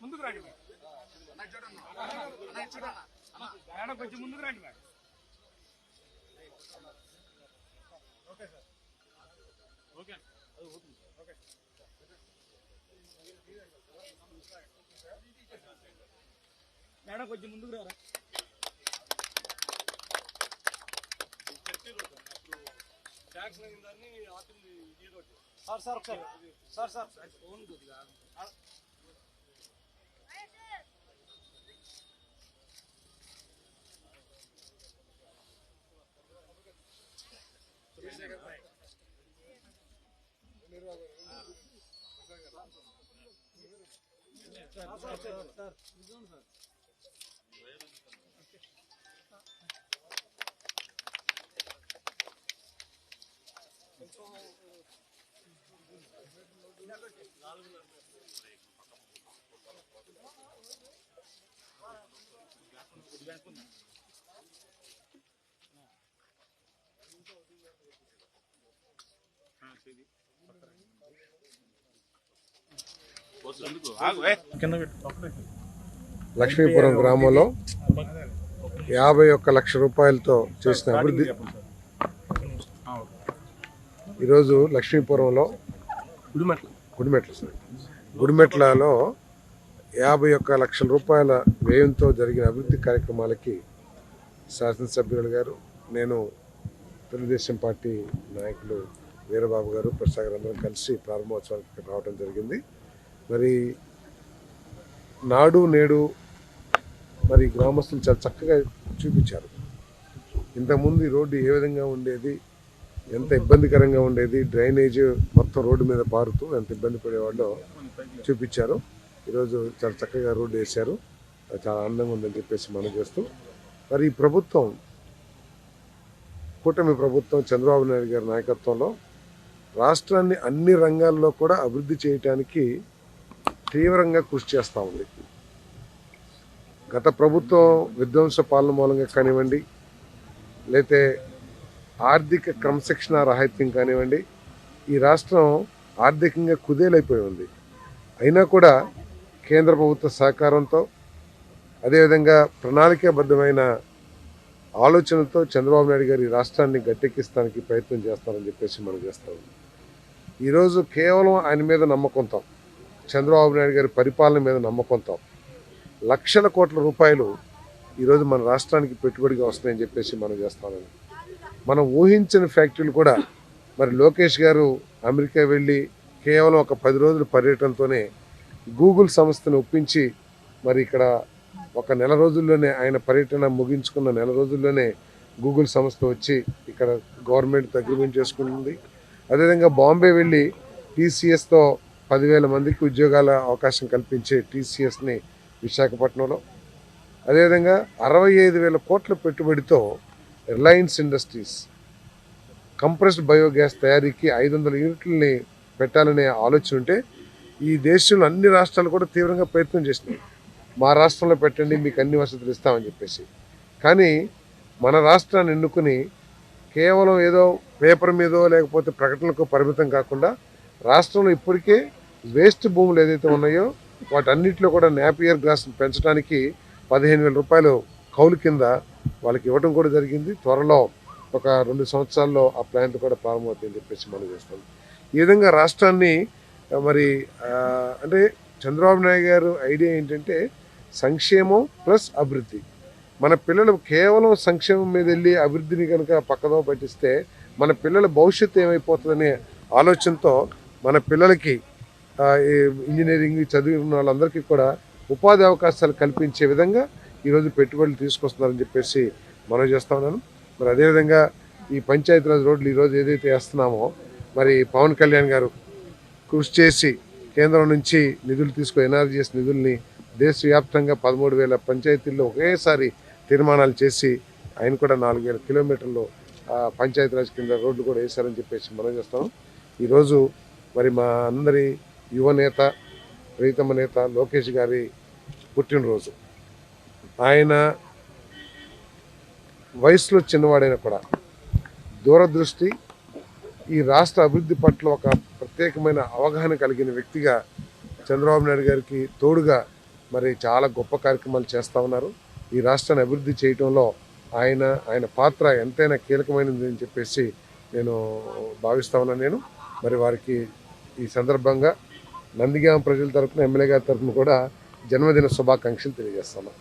ముందుకు రండి కొంచెం ముందుకు రండి madam. Okay sir okay okay madam కొంచెం ముందుకు రారా. సార్ సార్ ఒకసారి సార్ సార్ ఫోన్ కొద్దిగా లక్ష్మీపురం గ్రామంలో 51 లక్షల రూపాయలతో చేసిన అభివృద్ధి ఈరోజు లక్ష్మీపురంలో గుడిమెట్లలో 51 లక్షల రూపాయల వ్యయంతో జరిగిన అభివృద్ధి కార్యక్రమాలకి శాసనసభ్యులు గారు, నేను తెలుగుదేశం పార్టీ నాయకులు వీరబాబు గారు, ప్రసాద్ గారు అందరం కలిసి ప్రారంభోత్సవానికి రావడం జరిగింది. మరి నాడు నేడు మరి గ్రామస్తులు చాలా చక్కగా చూపించారు. ఇంతకుముందు ఈ రోడ్డు ఏ విధంగా ఉండేది, ఎంత ఇబ్బందికరంగా ఉండేది, డ్రైనేజ్ మొత్తం రోడ్డు మీద పారుతూ ఎంత ఇబ్బంది పడేవాళ్ళో చూపించారు. ఈరోజు చాలా చక్కగా రోడ్డు వేశారు, చాలా ఆనందంగా ఉందని చెప్పేసి మనం చేస్తూ, మరి ఈ ప్రభుత్వం, కూటమి ప్రభుత్వం చంద్రబాబు నాయుడు గారి నాయకత్వంలో రాష్ట్రాన్ని అన్ని రంగాల్లో కూడా అభివృద్ధి చేయడానికి తీవ్రంగా కృషి చేస్తూ ఉంది. గత ప్రభుత్వం విధ్వంస పాలన మూలంగా కానివ్వండి, లేతే ఆర్థిక క్రమశిక్షణ రాహిత్యం కానివ్వండి, ఈ రాష్ట్రం ఆర్థికంగా కుదేలైపోయి ఉంది. అయినా కూడా కేంద్ర ప్రభుత్వ సహకారంతో, అదేవిధంగా ప్రణాళికాబద్ధమైన ఆలోచనతో చంద్రబాబు నాయుడు గారు ఈ రాష్ట్రాన్ని గట్టెక్కిస్తానికి ప్రయత్నం చేస్తారని చెప్పేసి మనం చేస్తాం. ఈరోజు కేవలం ఆయన మీద నమ్మకంతో, చంద్రబాబు నాయుడు గారి పరిపాలన మీద నమ్మకంతో లక్షల కోట్ల రూపాయలు ఈరోజు మన రాష్ట్రానికి పెట్టుబడిగా వస్తున్నాయని చెప్పేసి మనం చేస్తామని, మనం ఊహించిన ఫ్యాక్టరీలు కూడా, మరి లోకేష్ గారు అమెరికా వెళ్ళి కేవలం ఒక 10 రోజుల పర్యటనతోనే గూగుల్ సంస్థను ఒప్పించి, మరి ఇక్కడ ఒక నెల రోజుల్లోనే, ఆయన పర్యటన ముగించుకున్న నెల రోజుల్లోనే గూగుల్ సంస్థ వచ్చి ఇక్కడ గవర్నమెంట్ అగ్రిమెంట్ చేసుకుంటుంది. అదేవిధంగా బాంబే వెళ్ళి టీసీఎస్తో 10,000 మందికి ఉద్యోగాల అవకాశం కల్పించే టీసీఎస్ని విశాఖపట్నంలో, అదేవిధంగా 65,000 కోట్ల పెట్టుబడితో రిలయన్స్ ఇండస్ట్రీస్ కంప్రెస్డ్ బయోగ్యాస్ తయారీకి 500 యూనిట్లని పెట్టాలనే ఆలోచన ఉంటే ఈ దేశంలో అన్ని రాష్ట్రాలు కూడా తీవ్రంగా ప్రయత్నం చేసినాయి. మా రాష్ట్రంలో పెట్టండి, మీకు అన్ని వసతులు ఇస్తామని చెప్పేసి. కానీ మన రాష్ట్రాన్ని ఎన్నుకుని కేవలం ఏదో పేపర్ మీదో లేకపోతే ప్రకటనలకు పరిమితం కాకుండా రాష్ట్రంలో ఇప్పటికే వేస్ట్ భూములు ఏదైతే ఉన్నాయో వాటన్నిటిలో కూడా నాపియర్ గ్రాస్ పెంచడానికి 15,000 రూపాయలు కౌలు కింద వాళ్ళకి ఇవ్వడం కూడా జరిగింది. త్వరలో ఒక 2 సంవత్సరాల్లో ఆ ప్లాంట్ కూడా ప్రారంభమవుతుందని చెప్పేసి మనం చేస్తాం. ఈ విధంగా రాష్ట్రాన్ని మరి అంటే చంద్రబాబు నాయుడు గారు ఐడియా ఏంటంటే సంక్షేమం ప్లస్ అభివృద్ధి. మన పిల్లలు కేవలం సంక్షేమం మీద వెళ్ళి అభివృద్ధిని కనుక పక్కదో పట్టిస్తే మన పిల్లల భవిష్యత్తు ఏమైపోతుందనే ఆలోచనతో మన పిల్లలకి ఇంజనీరింగ్ చదివిన వాళ్ళందరికీ కూడా ఉపాధి అవకాశాలు కల్పించే విధంగా ఈరోజు పెట్టుబడులు తీసుకొస్తున్నారని చెప్పేసి మనం చేస్తా ఉన్నాను. మరి అదేవిధంగా ఈ పంచాయతీరాజ్ రోడ్లు ఈరోజు ఏదైతే వేస్తున్నామో, మరి పవన్ కళ్యాణ్ గారు కృషి చేసి కేంద్రం నుంచి నిధులు తీసుకుని ఎన్ఆర్జీఎస్ నిధుల్ని దేశవ్యాప్తంగా 13,000 పంచాయతీల్లో ఒకేసారి తీర్మానాలు చేసి ఆయన కూడా 4,000 కిలోమీటర్లు పంచాయతీరాజ్ కింద రోడ్లు కూడా వేశారని చెప్పేసి మనం చేస్తాం. ఈరోజు మరి మా అందరి యువనేత, ప్రీతమ నేత లోకేష్ గారి పుట్టినరోజు. ఆయన వయసులో చిన్నవాడైనా కూడా దూరదృష్టి, ఈ రాష్ట్ర అభివృద్ధి పట్ల ఒక ప్రత్యేకమైన అవగాహన కలిగిన వ్యక్తిగా చంద్రబాబు నాయుడు గారికి తోడుగా మరి చాలా గొప్ప కార్యక్రమాలు చేస్తూ ఉన్నారు. ఈ రాష్ట్రాన్ని అభివృద్ధి చేయడంలో ఆయన పాత్ర ఎంతైనా కీలకమైనది అని చెప్పేసి నేను భావిస్తా ఉన్నాను. మరి వారికి ఈ సందర్భంగా నందిగామ ప్రజల తరఫున, ఎమ్మెల్యే గారి తరఫున కూడా జన్మదిన శుభాకాంక్షలు తెలియజేస్తున్నాను.